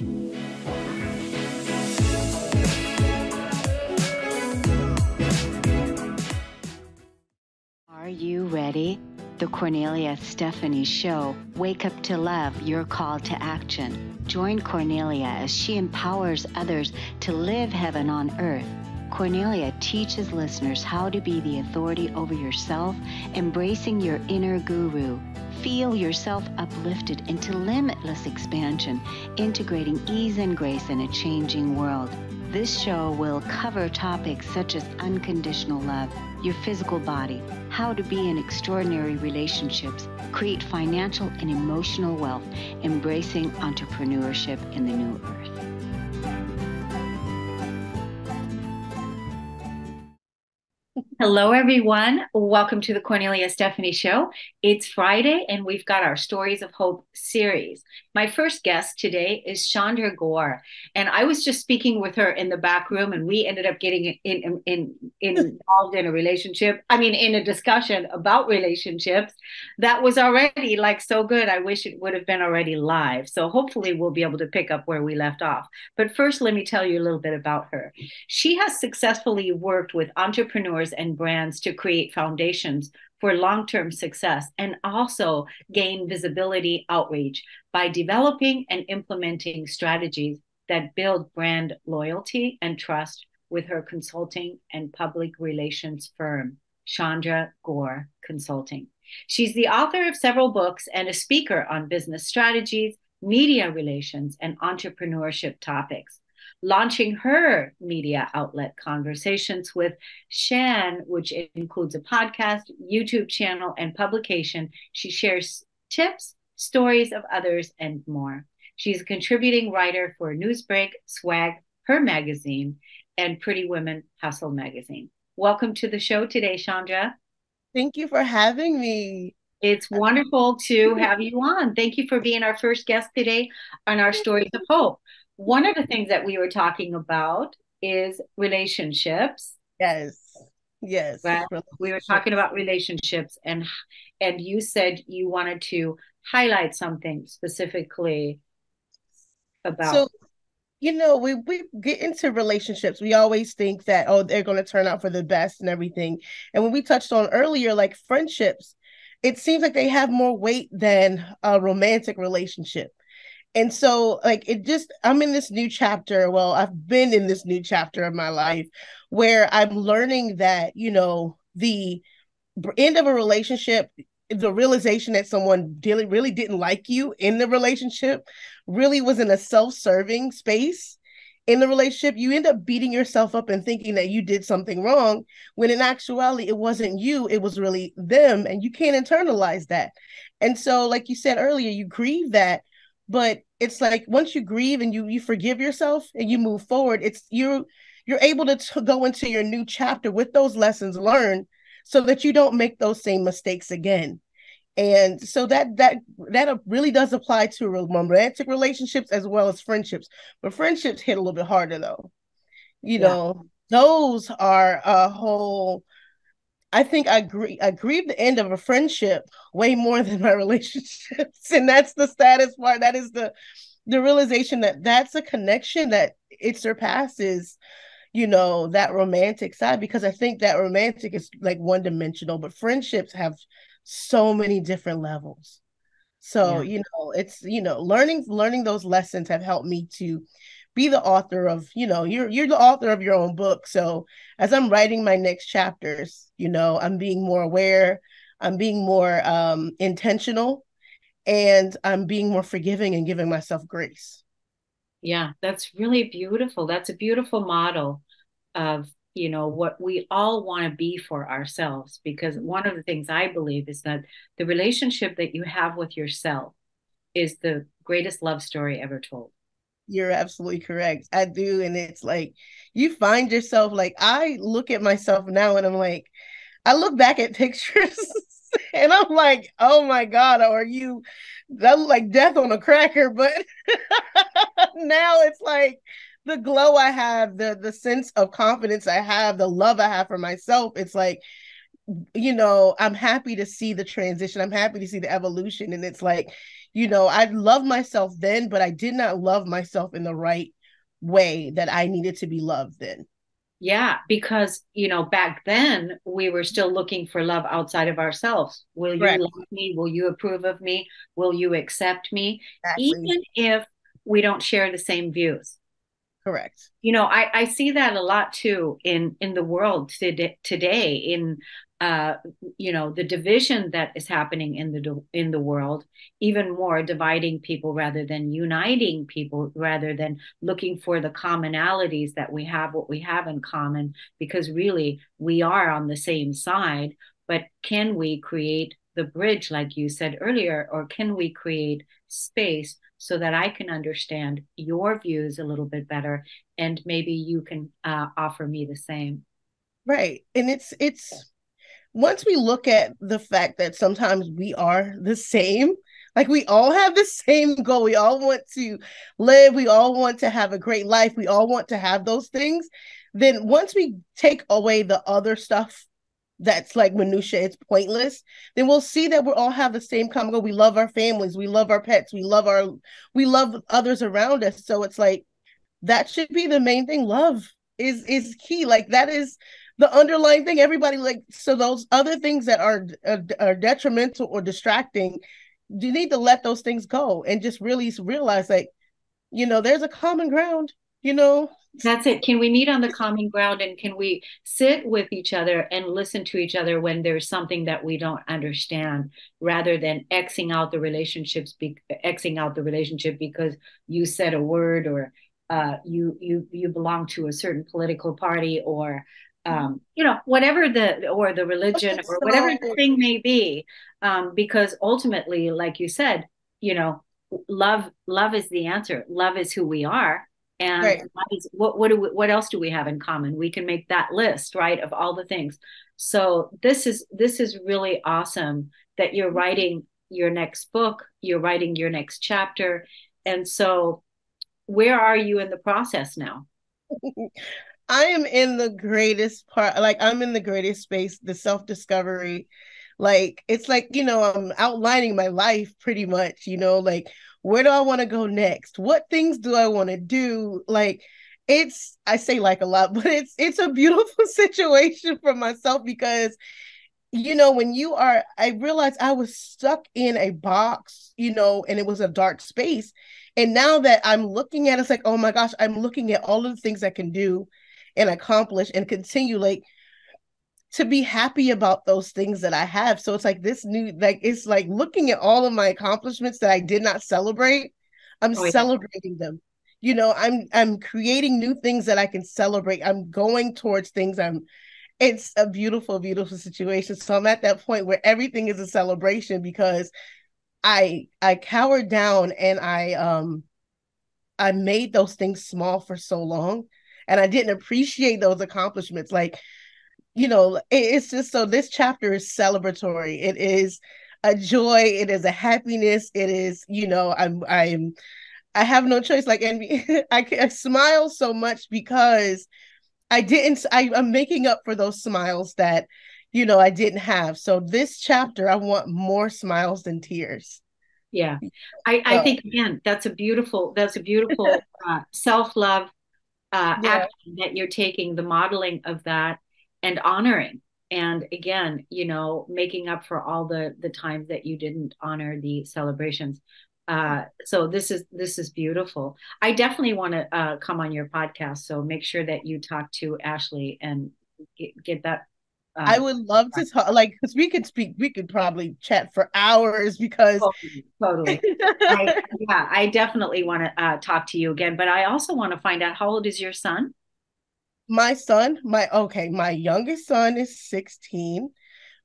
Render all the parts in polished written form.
Are you ready? The Kornelia Stephanie Show. Wake up to love, your call to action. Join Kornelia as she empowers others to live heaven on earth. Kornelia teaches listeners how to be the authority over yourself, embracing your inner guru. Feel yourself uplifted into limitless expansion, integrating ease and grace in a changing world. This show will cover topics such as unconditional love, your physical body, how to be in extraordinary relationships, create financial and emotional wealth, embracing entrepreneurship in the new earth. Hello, everyone. Welcome to the Kornelia Stephanie Show. It's Friday, and we've got our Stories of Hope series. My first guest today is Chandra Gore, and I was just speaking with her in the back room, and we ended up getting involved in in a discussion about relationships that was already so good. I wish it would have been already live. So hopefully we'll be able to pick up where we left off. But first, let me tell you a little bit about her. She has successfully worked with entrepreneurs and brands to create foundations for long-term success and also gain visibility outreach by developing and implementing strategies that build brand loyalty and trust with her consulting and public relations firm, Chandra Gore Consulting. She's the author of several books and a speaker on business strategies, media relations, and entrepreneurship topics. Launching her media outlet Conversations with Shan, which includes a podcast, YouTube channel, and publication. She shares tips, stories of others, and more. She's a contributing writer for Newsbreak, Swag, Her Magazine, and Pretty Women Hustle Magazine. Welcome to the show today, Chandra. Thank you for having me. It's wonderful to have you on. Thank you for being our first guest today on our Stories of Hope. One of the things that we were talking about is relationships. Yes. Right? We were talking about relationships, and you said you wanted to highlight something specifically about. So, we get into relationships. We always think that, they're going to turn out for the best and everything. And when we touched on earlier, like friendships, it seems like they have more weight than a romantic relationship. And so I'm in this new chapter. Well, I've been in this new chapter of my life where I'm learning that, the end of a relationship, the realization that someone really didn't like you in the relationship really was in a self-serving space in the relationship. You end up beating yourself up and thinking that you did something wrong, when in actuality, it wasn't you, it was really them. And you can't internalize that. And so, like you said earlier, you grieve that. But it's like once you grieve and you forgive yourself and you move forward, you're able to go into your new chapter with those lessons learned so that you don't make those same mistakes again. And so that really does apply to romantic relationships as well as friendships. But friendships hit a little bit harder though. Those are a whole. I think I grieve the end of a friendship way more than my relationships. And that's the saddest part. That is the realization that that's a connection that it surpasses, that romantic side, because I think that romantic is like one dimensional, but friendships have so many different levels. So, it's, learning those lessons have helped me to be the author of, you're the author of your own book. So as I'm writing my next chapters, I'm being more aware, I'm being more intentional, and I'm being more forgiving and giving myself grace. Yeah, that's really beautiful. That's a beautiful model of, what we all want to be for ourselves. Because one of the things I believe is that the relationship that you have with yourself is the greatest love story ever told. You're absolutely correct. I do. And it's like, you find yourself, like, I look at myself now and I'm like, I look back at pictures and I'm like, oh my God, that look like death on a cracker. But now it's like the glow I have, the sense of confidence I have, the love I have for myself. It's like, I'm happy to see the transition. I'm happy to see the evolution. And it's like, I loved myself then, but I did not love myself in the right way that I needed to be loved then. Yeah, because, back then we were still looking for love outside of ourselves. Will you Correct. love me? Will you approve of me? Will you accept me? Exactly. Even if we don't share the same views. Correct. I see that a lot too in the world today in uh the division that is happening in the world, even more dividing people rather than uniting people, rather than looking for the commonalities that we have, what we have in common, because really we are on the same side. But can we create the bridge, like you said earlier, or can we create space so that I can understand your views a little bit better, and maybe you can offer me the same. Right. And it's once we look at the fact that sometimes we are the same, like we all have the same goal. We all want to live, we all want to have a great life, we all want to have those things. Then once we take away the other stuff that's like minutia, it's pointless, then we'll see that we all have the same common goal. We love our families, we love our pets, we love others around us. So it's like that should be the main thing. Love is key. Like that is the underlying thing. Everybody like, so those other things that are detrimental or distracting, you need to let those things go and just really realize like, there's a common ground, you know. That's it. Can we meet on the common ground, and can we sit with each other and listen to each other when there's something that we don't understand, rather than Xing out the relationship because you said a word, or you belong to a certain political party, or whatever the religion, or whatever So the thing may be, because ultimately, like you said, you know love is the answer. Love is who we are. And right. what else do we have in common? We can make that list, right, of all the things. So this is really awesome that you're writing your next book, you're writing your next chapter. And so where are you in the process now? I am in the greatest part, like I'm in the greatest space, the self-discovery. Like it's like, I'm outlining my life pretty much, like where do I want to go next? What things do I want to do? Like I say like a lot, but it's a beautiful situation for myself because when I realized I was stuck in a box, and it was a dark space. And now that I'm looking at it, it's like, oh my gosh, I'm looking at all of the things I can do and accomplish and continue like to be happy about those things that I have. So it's like this new, like, it's like looking at all of my accomplishments that I did not celebrate. I'm Oh yeah. celebrating them. I'm creating new things that I can celebrate. I'm going towards things. It's a beautiful, beautiful situation. So I'm at that point where everything is a celebration because I cowered down and I made those things small for so long and I didn't appreciate those accomplishments. Like, it's just, so this chapter is celebratory. It is a joy, it is a happiness, it is, I have no choice. Like, and I smile so much because I'm making up for those smiles that, I didn't have. So this chapter, I want more smiles than tears. Yeah. I So think, again, that's a beautiful self-love yeah. action that you're taking, the modeling of that, and honoring. And again, making up for all the times that you didn't honor the celebrations. So this is beautiful. I definitely want to come on your podcast. So make sure that you talk to Ashley and get that. I Uh, would love to talk, like, because we could probably chat for hours because totally, totally. Yeah, I definitely want to talk to you again. But I also want to find out, how old is your son? my youngest son is 16.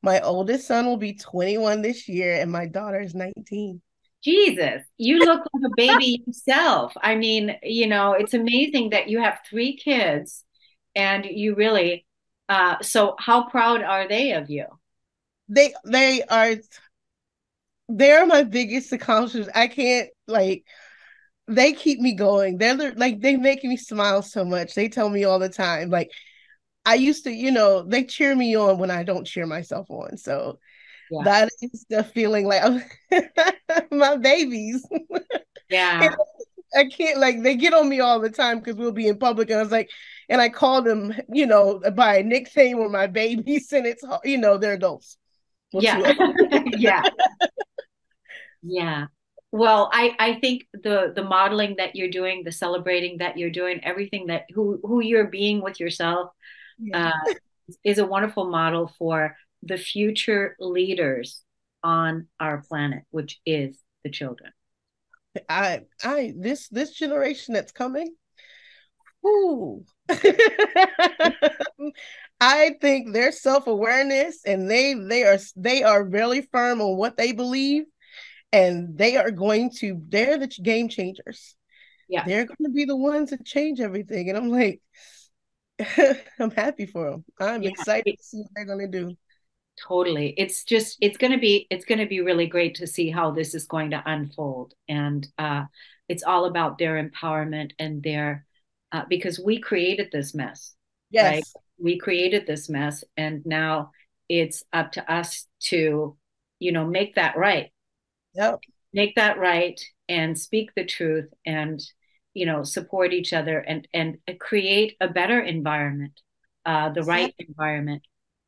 My oldest son will be 21 this year, and my daughter is 19. Jesus, you look like a baby yourself. I mean, it's amazing that you have three kids, and you really, so how proud are they of you? They're my biggest accomplishments. I can't like they keep me going. Like they make me smile so much. They tell me all the time. Like I used to, they cheer me on when I don't cheer myself on. So Yeah. that is the feeling like my babies. And Yeah. I can't, like, they get on me all the time because we'll be in public, and I was like, and I call them, by a nickname or my babies, and it's, they're adults. Well, Yeah. two of them. Yeah. Yeah. Well, I think the modeling that you're doing, the celebrating that you're doing, everything that who you're being with yourself, Yeah. uh, is a wonderful model for the future leaders on our planet, which is the children. This generation that's coming, ooh. I think their self-awareness, and they are really firm on what they believe, and they're the game changers. Yeah. They're going to be the ones that change everything, and I'm like, I'm happy for them. I'm Yeah. excited to see what they're going to do. Totally. It's just it's going to be really great to see how this is going to unfold. And it's all about their empowerment and their because we created this mess, right? Yes. We created this mess, and now it's up to us to, make that right. Yep. Make that right and speak the truth and, support each other and create a better environment, the right Exactly. environment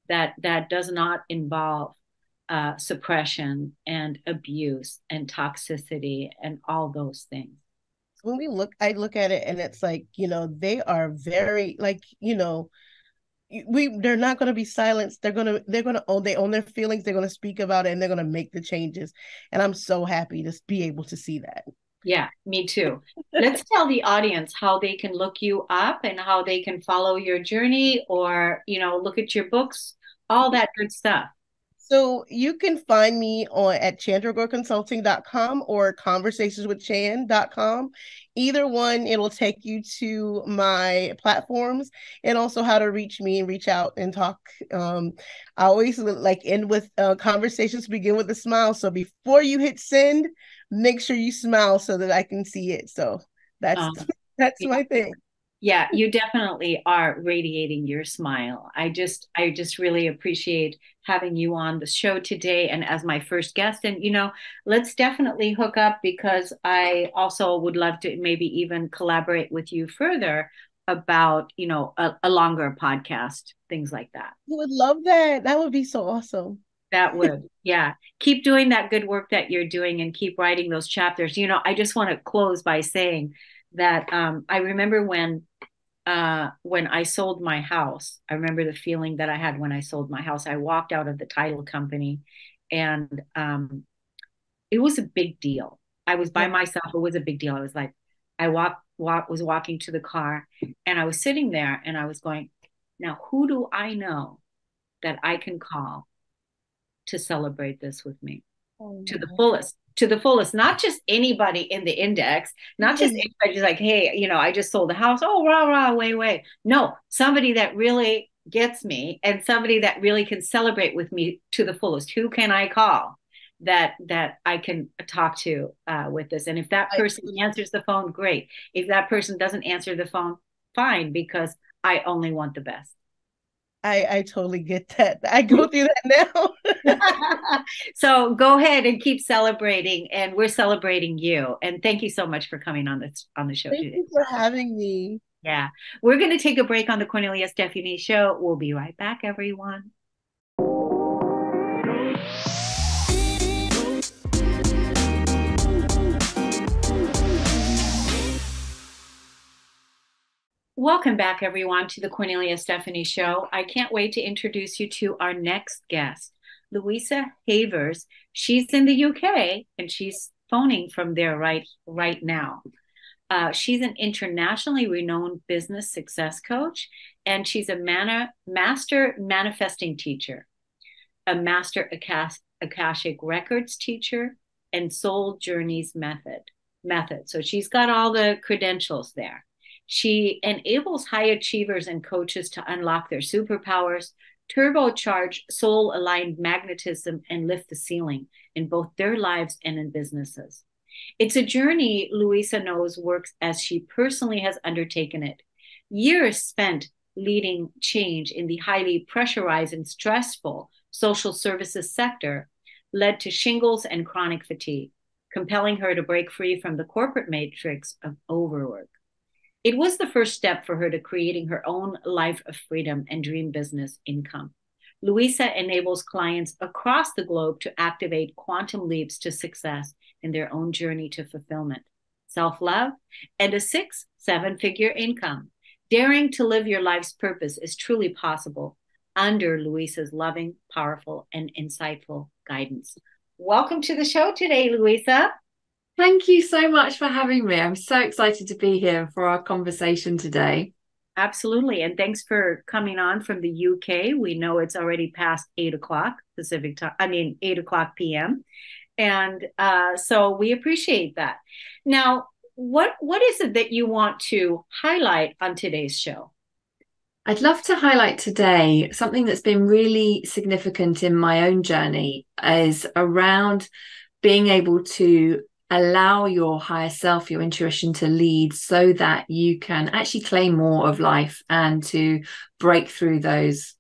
that does not involve suppression and abuse and toxicity and all those things. When I look at it, and it's like, they are very, like, they're not going to be silenced. They're going to own their feelings. They're going to speak about it, and they're going to make the changes. And I'm so happy to be able to see that. Yeah, me too. Let's tell the audience how they can look you up and how they can follow your journey or, look at your books, all that good stuff. So you can find me on at chandragoreconsulting.com or conversationswithchan.com. Either one, it'll take you to my platforms, and also how to reach me and reach out and talk. I always like end with conversations begin with a smile. So before you hit send, make sure you smile so that I can see it. So that's Um, that's yeah. my thing. Yeah, you definitely are radiating your smile. I just really appreciate having you on the show today and as my first guest. And, let's definitely hook up because I also would love to maybe even collaborate with you further about, a longer podcast, things like that. I would love that. That would be so awesome. That would, yeah. Keep doing that good work that you're doing and keep writing those chapters. I just want to close by saying that I remember when I sold my house. I remember the feeling that I had when I sold my house. I walked out of the title company, and it was a big deal. I was by Yeah. myself. It was a big deal. I was like, was walking to the car, and I was sitting there, and I was going, now who do I know that I can call to celebrate this with me? Oh To the no. fullest, not just anybody in the index, not just Right. anybody just like, hey, I just sold the house. Oh, rah, rah, way. No, somebody that really gets me and somebody that really can celebrate with me to the fullest. Who can I call that I can talk to with this? And if that I, person answers the phone, great. If that person doesn't answer the phone, fine, because I only want the best. I totally get that. I go through that now. So go ahead and keep celebrating, and we're celebrating you. And thank you so much for coming on the show Thank today. you for having me. Yeah, we're going to take a break on the Cornelia Stephanie show. We'll be right back, everyone. Welcome back, everyone, to the Cornelia Stephanie show. I can't wait to introduce you to our next guest, Louisa Havers. She's in the UK and she's phoning from there right now. She's an internationally renowned business success coach, and she's a master manifesting teacher, a master Akashic records teacher, and soul journeys method. So she's got all the credentials there. She enables high achievers and coaches to unlock their superpowers, turbocharge soul aligned magnetism, and lift the ceiling in both their lives and in businesses. It's a journey Louisa knows works as she personally has undertaken it. Years spent leading change in the highly pressurized and stressful social services sector led to shingles and chronic fatigue, compelling her to break free from the corporate matrix of overwork. It was the first step for her to creating her own life of freedom and dream business income. Louisa enables clients across the globe to activate quantum leaps to success in their own journey to fulfillment, self-love, and a 6-7-figure income. Daring to live your life's purpose is truly possible under Louisa's loving, powerful, and insightful guidance. Welcome to the show today, Louisa. Thank you so much for having me. I'm so excited to be here for our conversation today. Absolutely. And thanks for coming on from the UK. We know it's already past 8 o'clock Pacific time, 8 o'clock p.m. And so we appreciate that. Now, what is it that you want to highlight on today's show? I'd love to highlight today something that's been really significant in my own journey is around being able to allow your higher self, your intuition to lead so that you can actually claim more of life and to break through those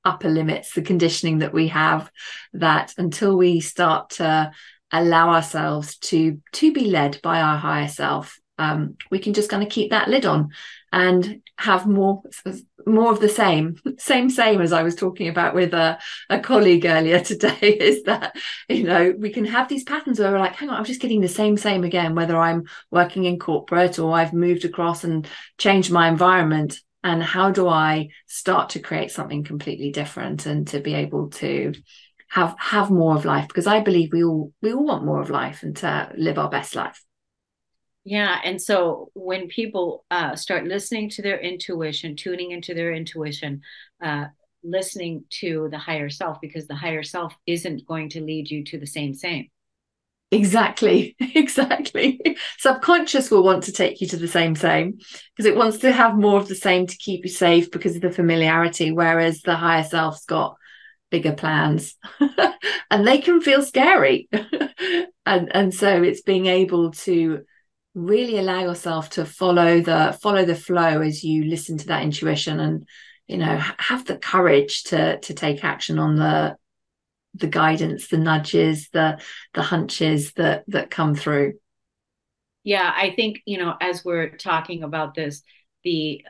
upper limits, the conditioning that we have, that until we start to allow ourselves to be led by our higher self, we can just kind of keep that lid on and have more of the same as I was talking about with a colleague earlier today, is that, we can have these patterns where we're like, hang on, I'm just getting the same again, whether I'm working in corporate or I've moved across and changed my environment. And how do I start to create something completely different and to be able to have more of life? Because I believe we all want more of life and to live our best life. Yeah. And so when people start listening to their intuition, tuning into their intuition, listening to the higher self, because the higher self isn't going to lead you to the same. Exactly. Subconscious will want to take you to the same because it wants to have more of the same to keep you safe because of the familiarity, whereas the higher self's got bigger plans and they can feel scary. and so it's being able to really allow yourself to follow the flow as you listen to that intuition and have the courage to take action on the guidance, the nudges, the hunches that come through. Yeah, I think as we're talking about this, the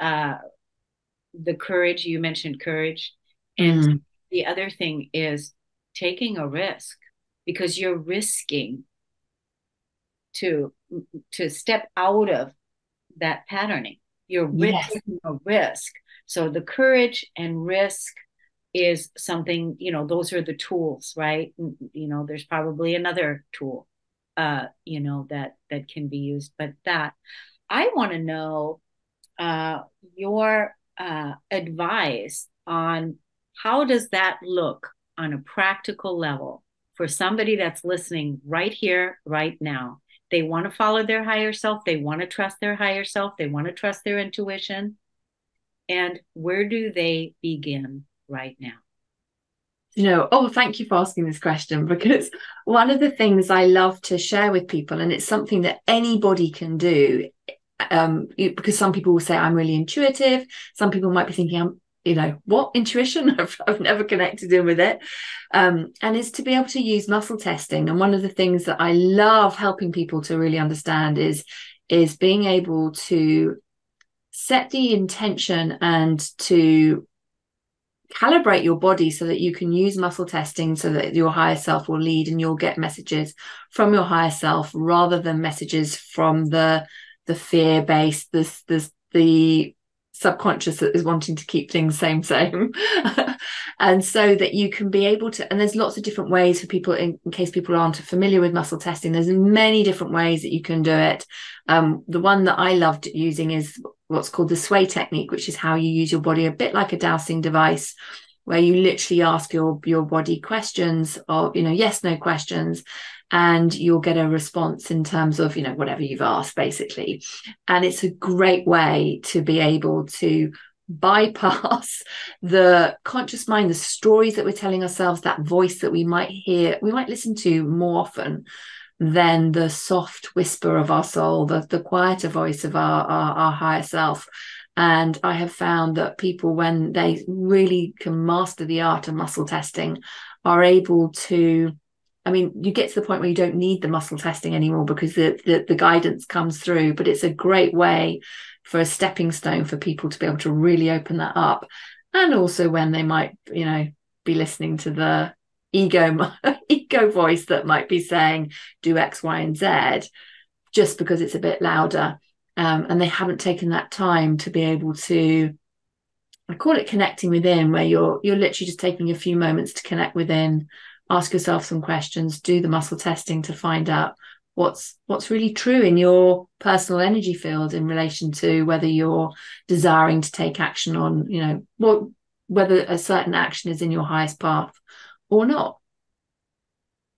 courage, you mentioned courage, and the other thing is taking a risk, because you're risking to step out of that patterning. You're taking a risk. So the courage and risk is something, those are the tools, right? There's probably another tool, that can be used. But that I want to know your advice on how does that look on a practical level for somebody that's listening right here, right now. They want to follow their higher self. They want to trust their higher self. They want to trust their intuition. And where do they begin right now? Thank you for asking this question, because one of the things I love to share with people, and it's something that anybody can do, because some people will say I'm really intuitive. Some people might be thinking, what intuition? I've never connected in with it. And it's to be able to use muscle testing. And one of the things that I love helping people to really understand is being able to set the intention and to calibrate your body so that you can use muscle testing so that your higher self will lead and you'll get messages from your higher self rather than messages from the fear-based, the subconscious that is wanting to keep things same. And so that you can be able to, and there's lots of different ways for people, in case people aren't familiar with muscle testing, there's many different ways that you can do it. The one that I loved using is what's called the sway technique, which is how you use your body a bit like a dowsing device, where you literally ask your body questions or yes no questions, and you'll get a response in terms of whatever you've asked, basically. And it's a great way to be able to bypass the conscious mind, the stories that we're telling ourselves, that voice that we might listen to more often than the soft whisper of our soul, the quieter voice of our higher self. And I have found that people, when they really can master the art of muscle testing, are able to, I mean, you get to the point where you don't need the muscle testing anymore because the guidance comes through, but it's a great way for a stepping stone for people to be able to really open that up. And also when they might, be listening to the ego voice that might be saying, do X, Y, and Z, just because it's a bit louder. And they haven't taken that time to be able to, I call it connecting within, where you're literally just taking a few moments to connect within, ask yourself some questions, do the muscle testing to find out what's really true in your personal energy field in relation to whether you're desiring to take action on, whether a certain action is in your highest path or not.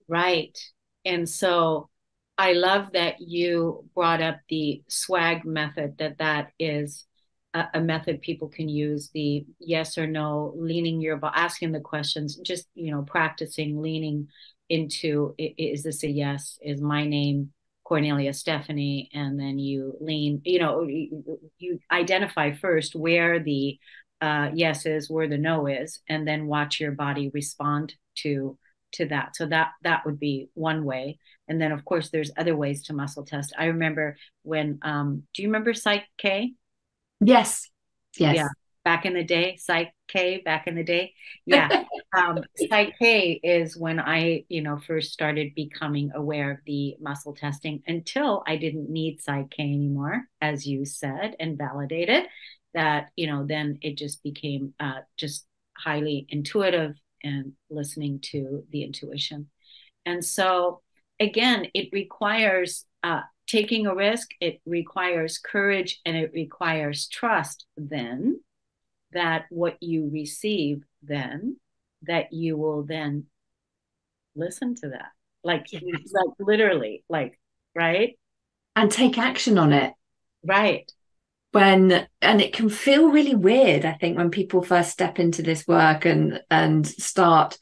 Right. And so I love that you brought up the swag method, that is a method people can use, the yes or no, asking the questions, just, practicing leaning into, is this a yes? Is my name Kornelia Stephanie? And then you lean, you identify first where the yes is, where the no is, and then watch your body respond to that. So that would be one way. And then of course there's other ways to muscle test. I remember when do you remember Psych K? Yes. Yeah, back in the day, Psych K, back in the day. Yeah. Psych K is when I, first started becoming aware of the muscle testing, until I didn't need Psych K anymore, as you said, and validated that, then it just became just highly intuitive and listening to the intuition. And so again, it requires taking a risk, it requires courage, and it requires trust then that what you receive then, that you will then listen to that. Like literally, right? And take action on it. Right. And it can feel really weird, I think, when people first step into this work and start,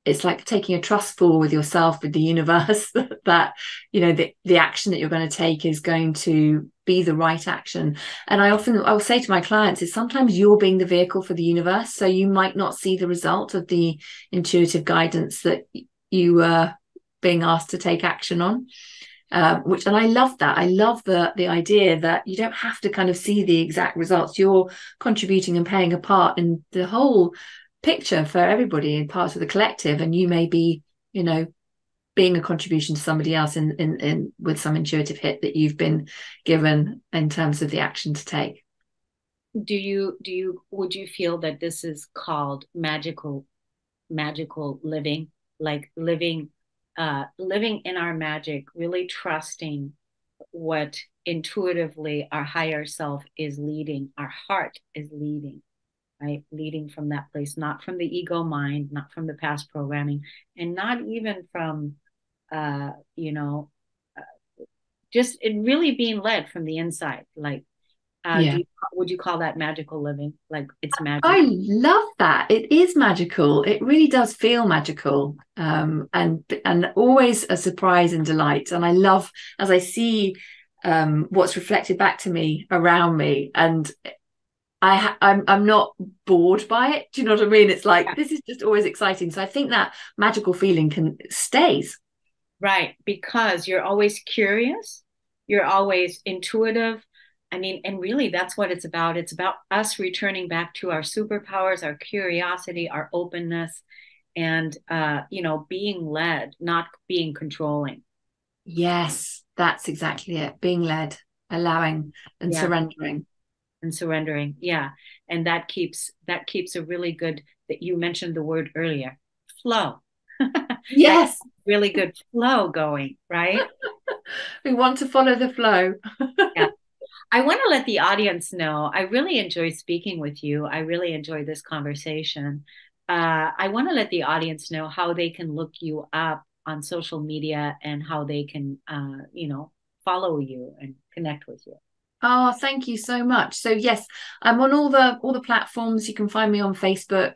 it's like taking a trust fall with yourself, with the universe, that the action that you're going to take is going to be the right action. And I'll say to my clients is sometimes you're being the vehicle for the universe, so you might not see the result of the intuitive guidance that you are being asked to take action on. And I love that. I love the idea that you don't have to kind of see the exact results. You're contributing and playing a part in the whole picture for everybody and part of the collective, and you may be, being a contribution to somebody else in with some intuitive hit that you've been given in terms of the action to take. Would you feel that this is called magical living, like living in our magic, really trusting what intuitively our higher self is leading, our heart is leading, right? Leading from that place, not from the ego mind, not from the past programming, and not even from, just it really being led from the inside. Like, would you call that magical living? Like it's magic. I love that. It is magical. It really does feel magical, and always a surprise and delight. And I love as I see what's reflected back to me around me, and I'm not bored by it. Do you know what I mean? It's like this is just always exciting. So I think that magical feeling stays. Right, because you're always curious, you're always intuitive. I mean, and really that's what it's about. It's about us returning back to our superpowers, our curiosity, our openness, and being led, not being controlling. Yes, that's exactly it. Being led, allowing, and surrendering. And surrendering. Yeah. And that keeps a really good, that you mentioned the word earlier, flow. Yes. Really good flow going, right? We want to follow the flow. Yeah. I want to let the audience know, I really enjoy speaking with you. I really enjoy this conversation. I want to let the audience know how they can look you up on social media and how they can, follow you and connect with you. Oh, thank you so much. So yes, I'm on all the platforms. You can find me on Facebook,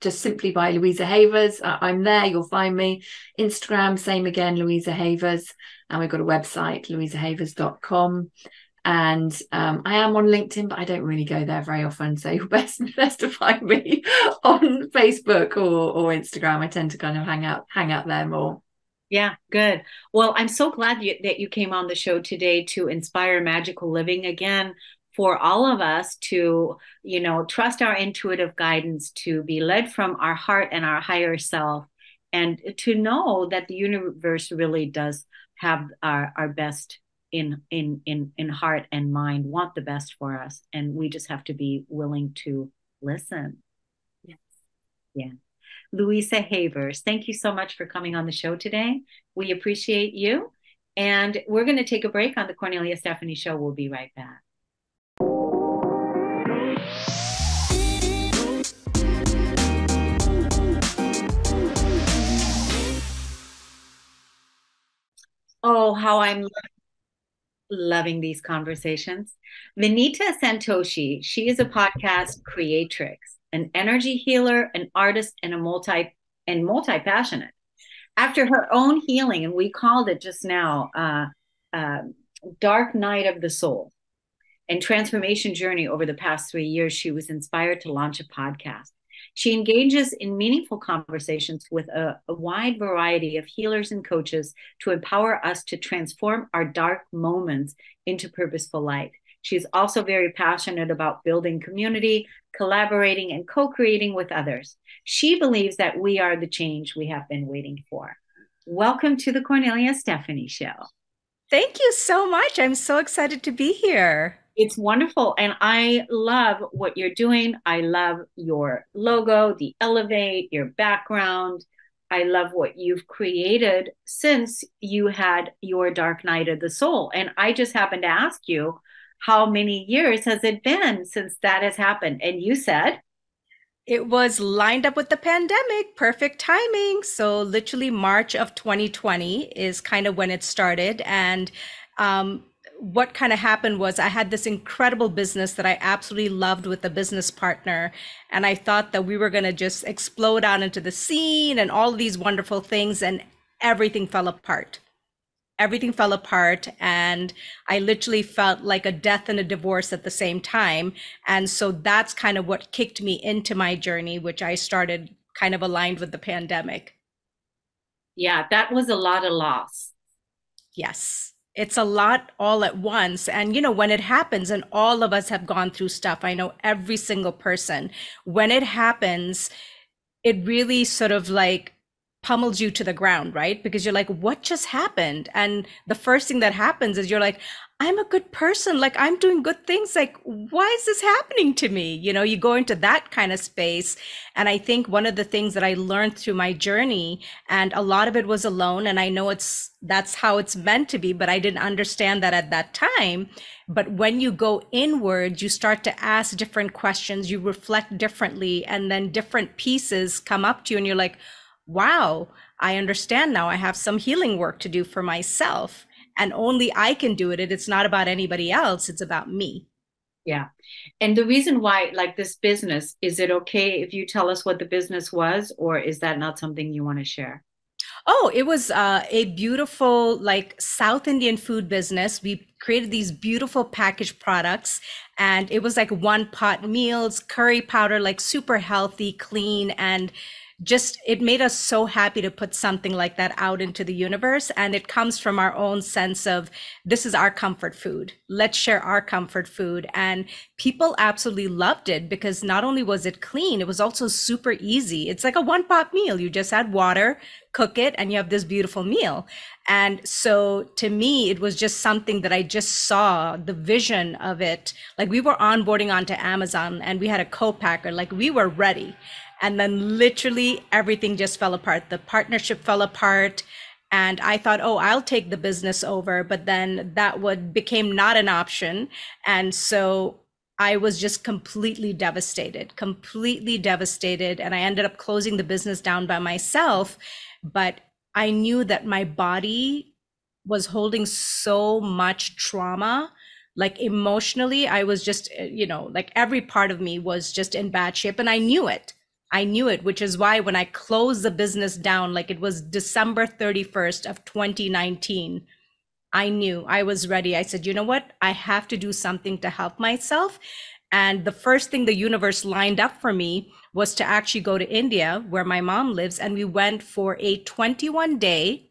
just simply by Louisa Havers. I'm there. You'll find me. Instagram, same again, Louisa Havers. And we've got a website, louisahavers.com. And I am on LinkedIn, but I don't really go there very often. So you're best to find me on Facebook or Instagram. I tend to kind of hang out there more. Yeah, good. Well, I'm so glad that you came on the show today to inspire magical living again for all of us to, trust our intuitive guidance, to be led from our heart and our higher self, and to know that the universe really does have our best in heart and mind, want the best for us, and we just have to be willing to listen. Yes. Yeah. Louisa Havers, thank you so much for coming on the show today. We appreciate you. And we're going to take a break on the Kornelia Stephanie Show. We'll be right back. Oh, how I'm loving these conversations. Vineeta Santoshi, she is a podcast creatrix, an energy healer, an artist, and multi-passionate. After her own healing, and we called it just now, Dark Night of the Soul and transformation journey over the past 3 years, she was inspired to launch a podcast. She engages in meaningful conversations with a wide variety of healers and coaches to empower us to transform our dark moments into purposeful light. She's also very passionate about building community, collaborating, and co-creating with others. She believes that we are the change we have been waiting for. Welcome to the Kornelia Stephanie Show. Thank you so much. I'm so excited to be here. It's wonderful. And I love what you're doing. I love your logo, the Elevate, your background. I love what you've created since you had your Dark Night of the Soul. And I just happened to ask you, how many years has it been since that has happened? And you said? It was lined up with the pandemic, perfect timing. So literally March of 2020 is kind of when it started. And what kind of happened was I had this incredible business that I absolutely loved with a business partner. And I thought that we were going to just explode out into the scene and all of these wonderful things, and everything fell apart. Everything fell apart, and I literally felt like a death and a divorce at the same time. And so that's kind of what kicked me into my journey, which I started kind of aligned with the pandemic. Yeah, that was a lot of loss. Yes. It's a lot all at once. And, when it happens, and all of us have gone through stuff, I know every single person, when it happens, it really sort of like pummels you to the ground, right? Because you're like, what just happened? And the first thing that happens is you're like, I'm a good person. Like, I'm doing good things. Like, why is this happening to me? You go into that kind of space. And I think one of the things that I learned through my journey, and a lot of it was alone, and I know that's how it's meant to be, but I didn't understand that at that time. But when you go inward, you start to ask different questions, you reflect differently, and then different pieces come up to you, and you're like, wow, I understand now. I have some healing work to do for myself, and only I can do it. It's not about anybody else. It's about me. Yeah. And the reason why, like this business, is it okay if you tell us what the business was, or is that not something you want to share? Oh, it was a beautiful, like South Indian food business. We created these beautiful packaged products, and it was like one pot meals, curry powder, like super healthy, clean, and just it made us so happy to put something like that out into the universe. And it comes from our own sense of, this is our comfort food. Let's share our comfort food. And people absolutely loved it, because not only was it clean, it was also super easy. It's like a one pot meal. You just add water, cook it, and you have this beautiful meal. And so to me, it was just something that I just saw the vision of it. Like, we were onboarding onto Amazon, and we had a co-packer, like we were ready. And then literally everything just fell apart. The partnership fell apart. And I thought, oh, I'll take the business over. But then that became not an option. And so I was just completely devastated. And I ended up closing the business down by myself. But I knew that my body was holding so much trauma. Like emotionally, I was just, like every part of me was just in bad shape. And I knew it, which is why when I closed the business down, like it was December 31st of 2019, I knew I was ready. I said, you know what? I have to do something to help myself. And the first thing the universe lined up for me was to actually go to India, where my mom lives. And we went for a 21-day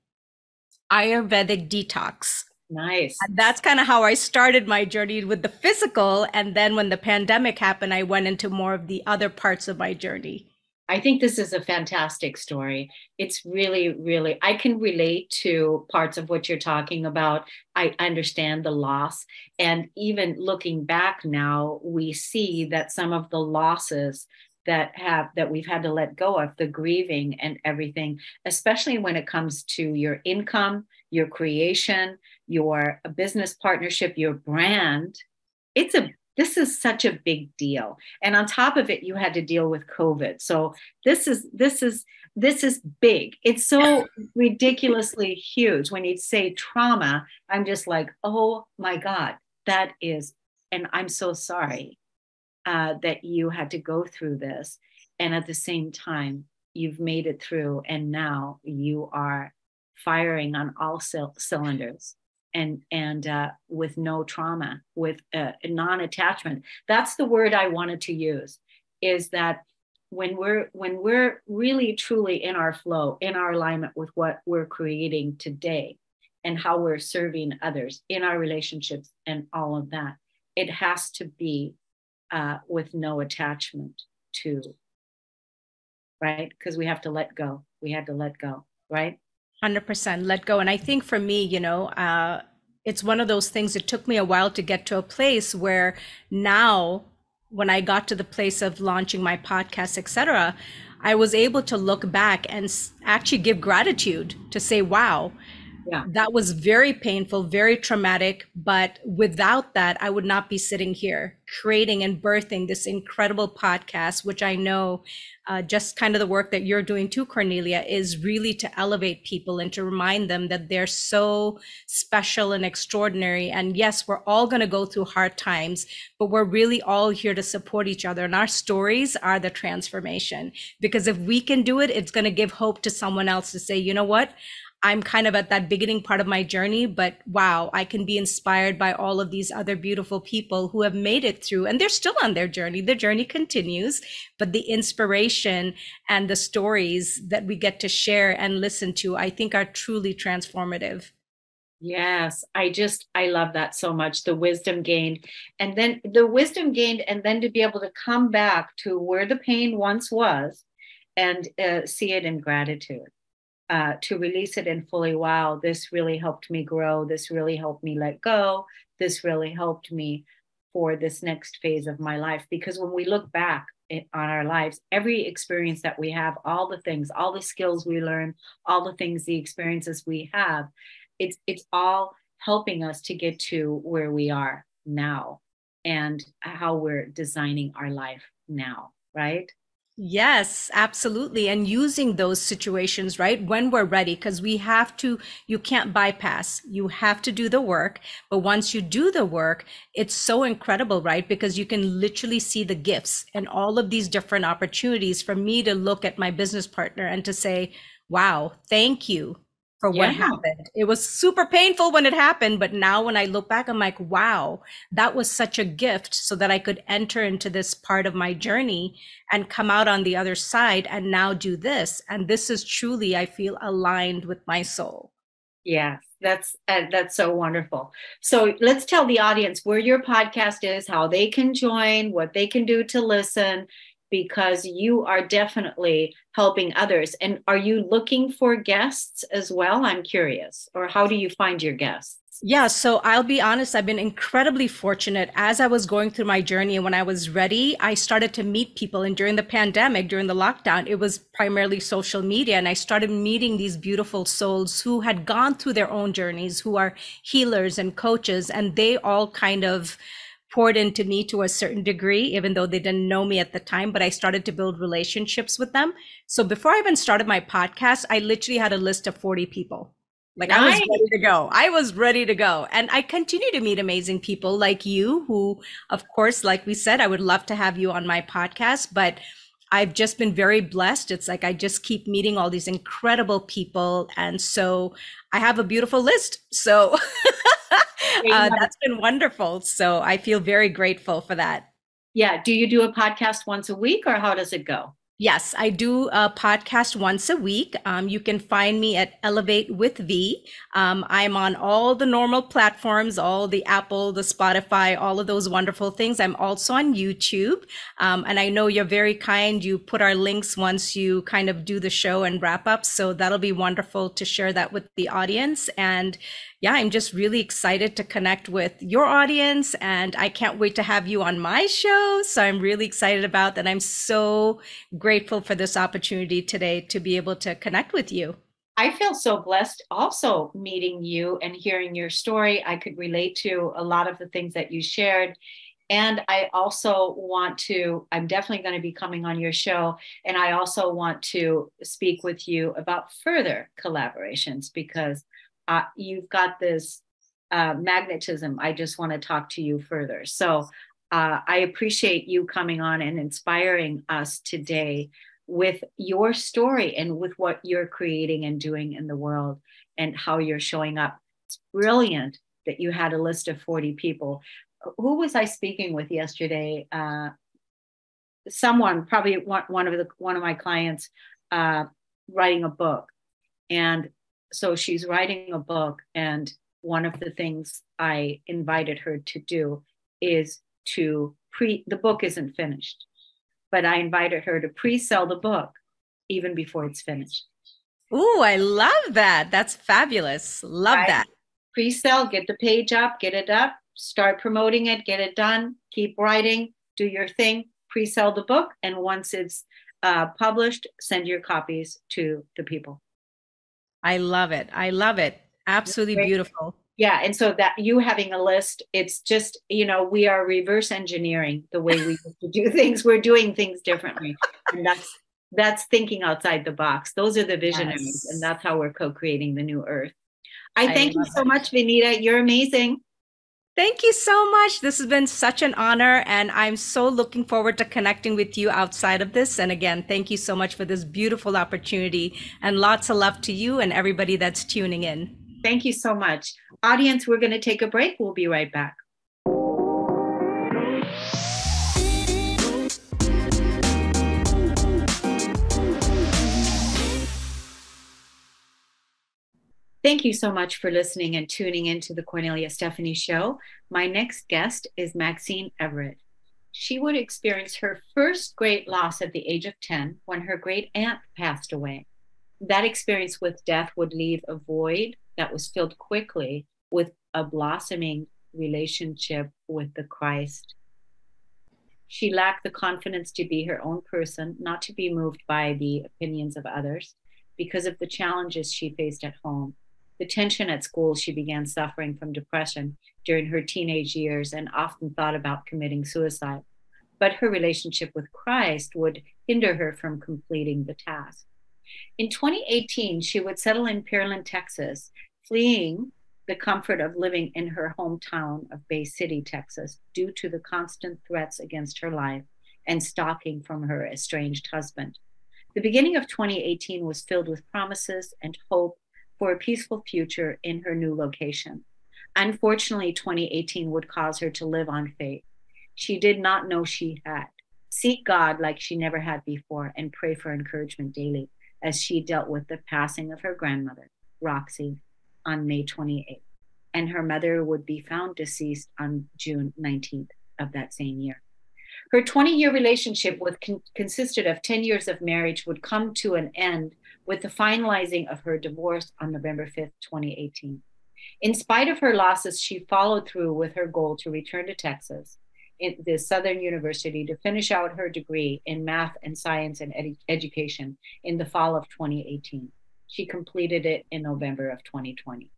Ayurvedic detox. Nice. And that's kind of how I started my journey with the physical. And then when the pandemic happened, I went into more of the other parts of my journey. I think this is a fantastic story. It's really, really, I can relate to parts of what you're talking about. I understand the loss. And even looking back now, we see that some of the losses that we've had to let go of, the grieving and everything, especially when it comes to your income, your creation, your business partnership, your brand. This is such a big deal. And on top of it, you had to deal with COVID. So this is big. It's so ridiculously huge. When you say trauma, I'm just like, oh my God, that is, and I'm so sorry that you had to go through this. And at the same time, you've made it through, and now you are firing on all cylinders. And with no trauma, with non-attachment. That's the word I wanted to use, is that when we're really truly in our flow, in our alignment with what we're creating today and how we're serving others in our relationships and all of that, it has to be with no attachment to, right? Because we have to let go. We had to let go, right? 100% let go. And I think for me, it's one of those things. It took me a while to get to a place where now, when I got to the place of launching my podcast, etc., I was able to look back and actually give gratitude to say, wow, yeah, that was very painful, very traumatic. But without that, I would not be sitting here creating and birthing this incredible podcast, which I know just kind of the work that you're doing too, Kornelia, is really to elevate people and to remind them that they're so special and extraordinary. And yes, we're all going to go through hard times, but we're really all here to support each other. And our stories are the transformation, because if we can do it, it's going to give hope to someone else to say, you know what? I'm kind of at that beginning part of my journey, but wow, I can be inspired by all of these other beautiful people who have made it through, and they're still on their journey. The journey continues, but the inspiration and the stories that we get to share and listen to, I think, are truly transformative. Yes, I love that so much. The wisdom gained, and then to be able to come back to where the pain once was and see it in gratitude. To release it in fully, wow, this really helped me grow. This really helped me let go. This really helped me for this next phase of my life. Because when we look back on our lives, every experience that we have, all the things, all the skills we learn, all the things, the experiences we have, it's all helping us to get to where we are now and how we're designing our life now, right? Yes, absolutely. And using those situations, right, when we're ready, because you can't bypass, you have to do the work. But once you do the work, it's so incredible, right? Because you can literally see the gifts and all of these different opportunities for me to look at my business partner and to say, wow, thank you for what happened. It was super painful when it happened, but now when I look back, I'm like, wow, that was such a gift, so that I could enter into this part of my journey and come out on the other side and now do this. And this is truly, I feel, aligned with my soul. Yes, that's so wonderful. So let's tell the audience where your podcast is, how they can join, what they can do to listen, because you are definitely helping others. And are you looking for guests as well? I'm curious. Or how do you find your guests? Yeah, so I'll be honest, I've been incredibly fortunate. As I was going through my journey and when I was ready, I started to meet people. And during the pandemic, during the lockdown, it was primarily social media. And I started meeting these beautiful souls who had gone through their own journeys, who are healers and coaches. And they all kind of poured into me to a certain degree, even though they didn't know me at the time, but I started to build relationships with them. So before I even started my podcast, I literally had a list of 40 people. Like, nice. I was ready to go. I was ready to go. And I continue to meet amazing people like you who, of course, like we said, I would love to have you on my podcast, but I've just been very blessed. It's like I just keep meeting all these incredible people. And so I have a beautiful list. So that's been wonderful. So I feel very grateful for that. Yeah. Do you do a podcast once a week, or how does it go? Yes, I do a podcast once a week. You can find me at Elevate with V. I'm on all the normal platforms, all the Apple, the Spotify, all of those wonderful things. I'm also on YouTube. And I know you're very kind. You put our links once you kind of do the show and wrap up. So that'll be wonderful to share that with the audience. And yeah, I'm just really excited to connect with your audience, and I can't wait to have you on my show. So I'm really excited about that. I'm so grateful for this opportunity today to be able to connect with you. I feel so blessed also meeting you and hearing your story. I could relate to a lot of the things that you shared. And I also want to, I'm definitely going to be coming on your show. And I also want to speak with you about further collaborations, because you've got this magnetism. I just want to talk to you further. So I appreciate you coming on and inspiring us today with your story and with what you're creating and doing in the world and how you're showing up. It's brilliant that you had a list of 40 people. Who was I speaking with yesterday? Someone, probably one of my clients, writing a book. And so she's writing a book, and one of the things I invited her to do is to the book isn't finished, but I invited her to pre-sell the book even before it's finished. Ooh, I love that. That's fabulous. Love that. Pre-sell, get the page up, get it up, start promoting it, get it done, keep writing, do your thing, pre-sell the book. And once it's published, send your copies to the people. I love it. I love it. Absolutely beautiful. Yeah. And so that you having a list, it's just, we are reverse engineering the way we used to do things. We're doing things differently. And that's thinking outside the box. Those are the visionaries. Yes. And that's how we're co-creating the new earth. I thank you so much, Vineeta. You're amazing. Thank you so much. This has been such an honor, and I'm so looking forward to connecting with you outside of this. And again, thank you so much for this beautiful opportunity, and lots of love to you and everybody that's tuning in. Thank you so much. Audience, we're going to take a break. We'll be right back. Thank you so much for listening and tuning into the Kornelia Stephanie Show. My next guest is Maxine Everret. She would experience her first great loss at the age of 10 when her great aunt passed away. That experience with death would leave a void that was filled quickly with a blossoming relationship with the Christ. She lacked the confidence to be her own person, not to be moved by the opinions of others, because of the challenges she faced at home. The tension at school, she began suffering from depression during her teenage years and often thought about committing suicide. But her relationship with Christ would hinder her from completing the task. In 2018, she would settle in Pearland, Texas, fleeing the comfort of living in her hometown of Bay City, Texas, due to the constant threats against her life and stalking from her estranged husband. The beginning of 2018 was filled with promises and hope for a peaceful future in her new location. Unfortunately, 2018 would cause her to live on faith. She did not know she had. Seek God like she never had before and pray for encouragement daily as she dealt with the passing of her grandmother, Roxy, on May 28th. And her mother would be found deceased on June 19th of that same year. Her 20-year relationship consisted of 10 years of marriage would come to an end with the finalizing of her divorce on November 5th, 2018. In spite of her losses, she followed through with her goal to return to Texas, in the Southern University, to finish out her degree in math and science and education in the fall of 2018. She completed it in November of 2020.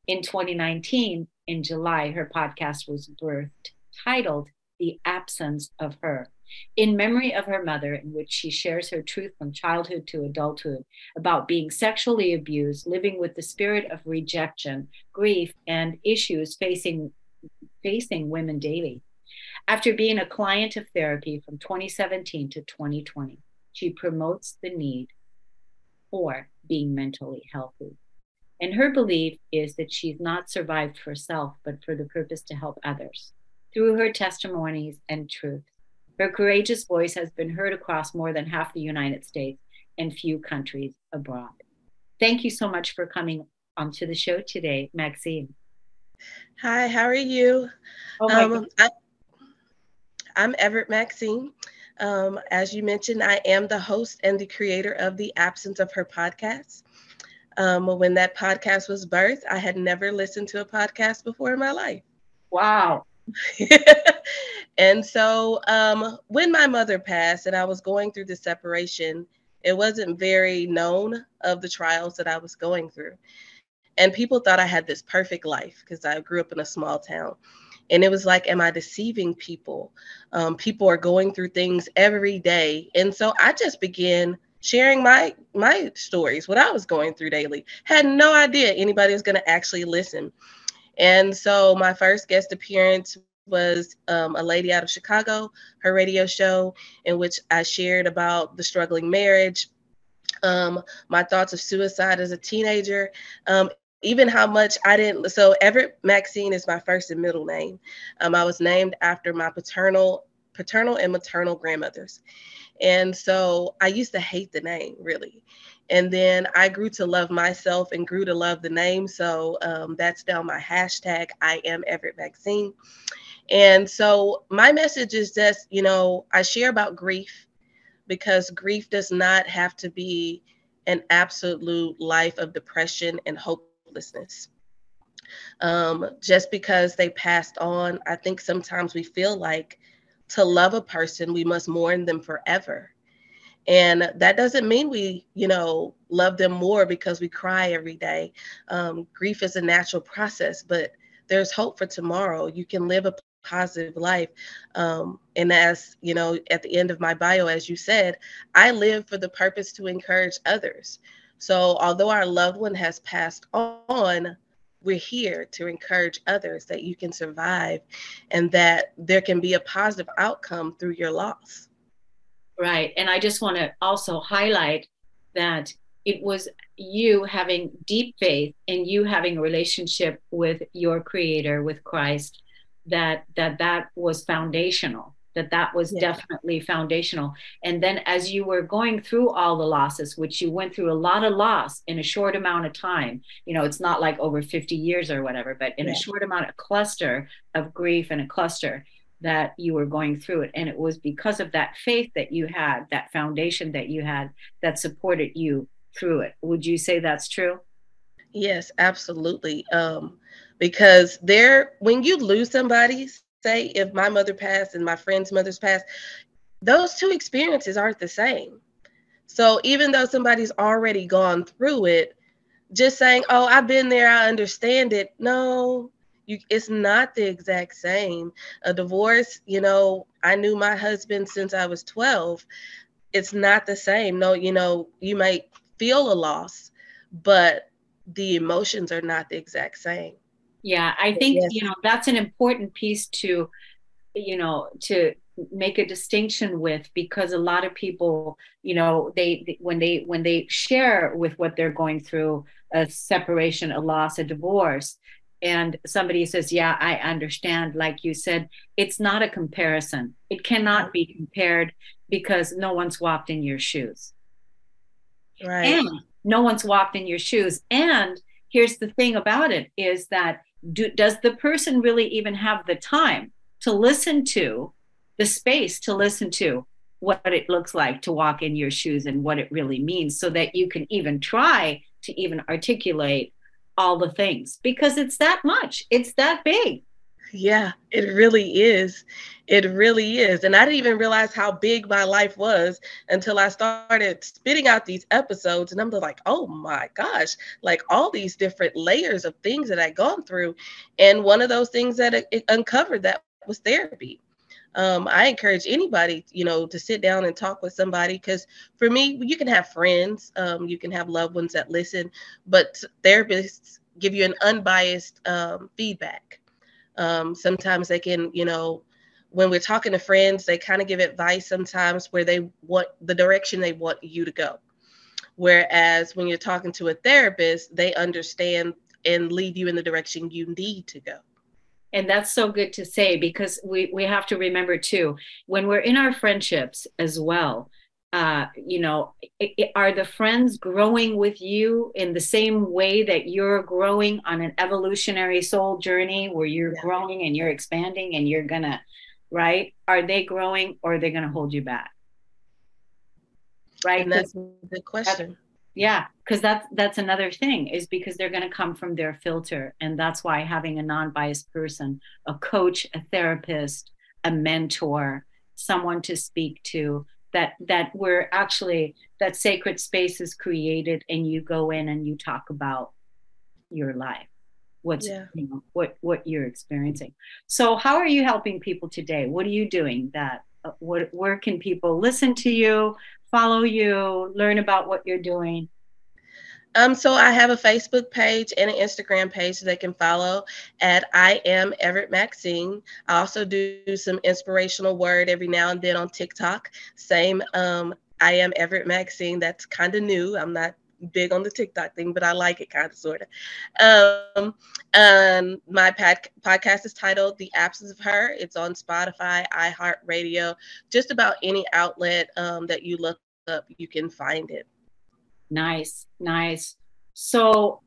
In 2019, in July, her podcast was birthed, titled The Absence of Her, in memory of her mother, in which she shares her truth from childhood to adulthood about being sexually abused, living with the spirit of rejection, grief, and issues facing women daily. After being a client of therapy from 2017 to 2020, She promotes the need for being mentally healthy. And her belief is that she's not survived for self, but for the purpose to help others through her testimonies and truth. Her courageous voice has been heard across more than half the United States and few countries abroad. Thank you so much for coming onto the show today, Maxine. Hi, how are you? Oh my God. I'm Everret Maxine. As you mentioned, I am the host and the creator of The Absence of Her podcast. When that podcast was birthed, I had never listened to a podcast before in my life. Wow. And so when my mother passed and I was going through the separation, it wasn't very known of the trials that I was going through. And people thought I had this perfect life because I grew up in a small town. And it was like, am I deceiving people? People are going through things every day. And so I just began sharing my stories, what I was going through daily. Had no idea anybody was going to actually listen. And so my first guest appearance was a lady out of Chicago, her radio show, in which I shared about the struggling marriage, my thoughts of suicide as a teenager, even how much I didn't. So Everret Maxine is my first and middle name. I was named after my paternal and maternal grandmothers. And so I used to hate the name, really. And then I grew to love myself and grew to love the name. So that's now my hashtag, I am Everret Maxine. And so my message is just, I share about grief because grief does not have to be an absolute life of depression and hopelessness. Just because they passed on, I think sometimes we feel like to love a person, we must mourn them forever. And that doesn't mean we, love them more because we cry every day. Grief is a natural process, but there's hope for tomorrow. You can live a positive life. And as, at the end of my bio, as you said, I live for the purpose to encourage others. So although our loved one has passed on, we're here to encourage others that you can survive and that there can be a positive outcome through your loss. Right. And I just want to also highlight that it was you having deep faith and you having a relationship with your creator, with Christ, that was foundational, that was definitely foundational. And then as you were going through all the losses, which you went through a lot of loss in a short amount of time, it's not like over 50 years or whatever, but in a short amount, a cluster of grief and a cluster that you were going through it. And it was because of that faith that you had, that foundation that you had, that supported you through it. Would you say that's true? Yes, absolutely. Because when you lose somebody, say if my mother passed and my friend's mother's passed, those two experiences aren't the same. So even though somebody's already gone through it, just saying, oh, I've been there, I understand it. No, it's not the exact same. A divorce, I knew my husband since I was 12. It's not the same. No, you might feel a loss, but the emotions are not the exact same. Yeah, I think, that's an important piece to make a distinction with, because a lot of people, they when they share with what they're going through, a separation, a loss, a divorce, and somebody says, yeah, I understand, like you said, it's not a comparison. It cannot be compared because no one's walked in your shoes. Right. And no one's walked in your shoes. And here's the thing about it is that does the person really even have the time to listen to the space, to listen to what it looks like to walk in your shoes and what it really means, so that you can even try to even articulate all the things, because it's that much, it's that big. Yeah, it really is. It really is. And I didn't even realize how big my life was until I started spitting out these episodes. And I'm like, oh my gosh, like all these different layers of things that I'd gone through. And one of those things that it uncovered that was therapy. I encourage anybody, to sit down and talk with somebody, because for me, you can have friends, you can have loved ones that listen, but therapists give you an unbiased feedback. Sometimes they can, when we're talking to friends, they kind of give advice sometimes where they want the direction they want you to go. Whereas when you're talking to a therapist, they understand and lead you in the direction you need to go. And that's so good to say, because we have to remember too, when we're in our friendships as well, you know, are the friends growing with you in the same way that you're growing on an evolutionary soul journey where you're growing and you're expanding and you're gonna, right? Are they growing, or are they gonna hold you back? Right? And that's a good question. Yeah, because that's another thing, is because they're going to come from their filter. And that's why having a non-biased person, a coach, a therapist, a mentor, someone to speak to, that we're actually, that sacred space is created, and you go in and you talk about your life, what's you know, what you're experiencing. So how are you helping people today? What are you doing that where can people listen to you, follow you, learn about what you're doing? So I have a Facebook page and an Instagram page that they can follow at I am Everret Maxine. I also do some inspirational word every now and then on TikTok. Same, I am Everret Maxine. That's kind of new. I'm not big on the TikTok thing, but I like it kind of, sort of. And my podcast is titled The Absence of Her. It's on Spotify, iHeartRadio, just about any outlet that you look up, you can find it. Nice, nice. So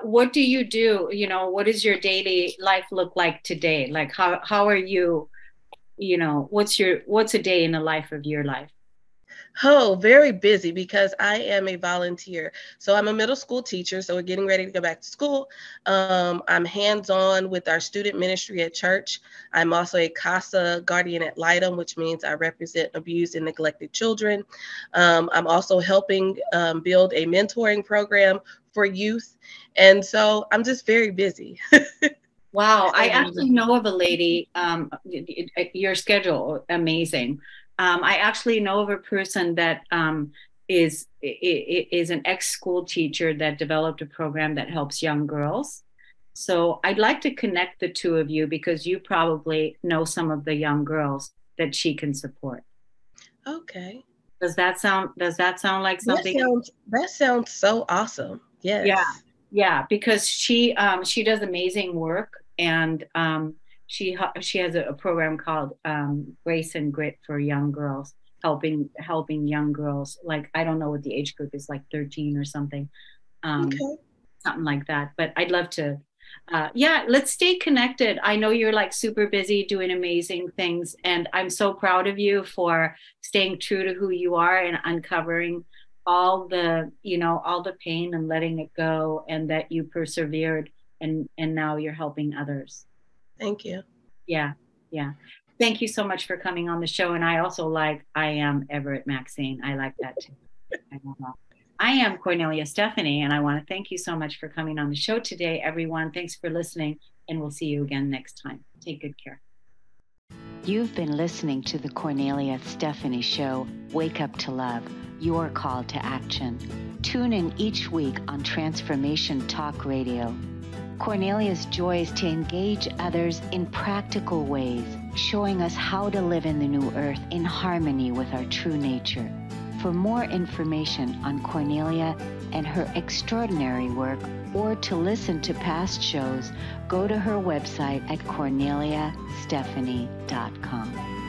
what do you do? You know, what does your daily life look like today? Like how are you, you know, what's a day in the life of your life? Oh, very busy, because I am a volunteer. So I'm a middle school teacher. So we're getting ready to go back to school. I'm hands-on with our student ministry at church. I'm also a CASA guardian ad litem, which means I represent abused and neglected children. I'm also helping build a mentoring program for youth. And so I'm just very busy. Wow. I actually know of a lady, your schedule, amazing. I actually know of a person that is an ex-school teacher that developed a program that helps young girls. So I'd like to connect the two of you, because you probably know some of the young girls that she can support. Okay. Does that sound like something? That sounds so awesome. Yes. Yeah, because she does amazing work, and she has a program called Grace and Grit for young girls, helping young girls, like, I don't know what the age group is, like 13 or something, Okay. something like that. But I'd love to, let's stay connected. I know you're like super busy doing amazing things, and I'm so proud of you for staying true to who you are and uncovering all the, you know, all the pain and letting it go, and that you persevered, and now you're helping others. Thank you. Yeah. Thank you so much for coming on the show. And I also like I am Everret Maxine. I like that too. I am Kornelia Stephanie, and I want to thank you so much for coming on the show today, everyone. Thanks for listening, and we'll see you again next time. Take good care. You've been listening to the Kornelia Stephanie Show, Wake Up to Love, your call to action. Tune in each week on Transformation Talk Radio. Kornelia's joy is to engage others in practical ways, showing us how to live in the new earth in harmony with our true nature. For more information on Kornelia and her extraordinary work, or to listen to past shows, go to her website at korneliastephanie.com.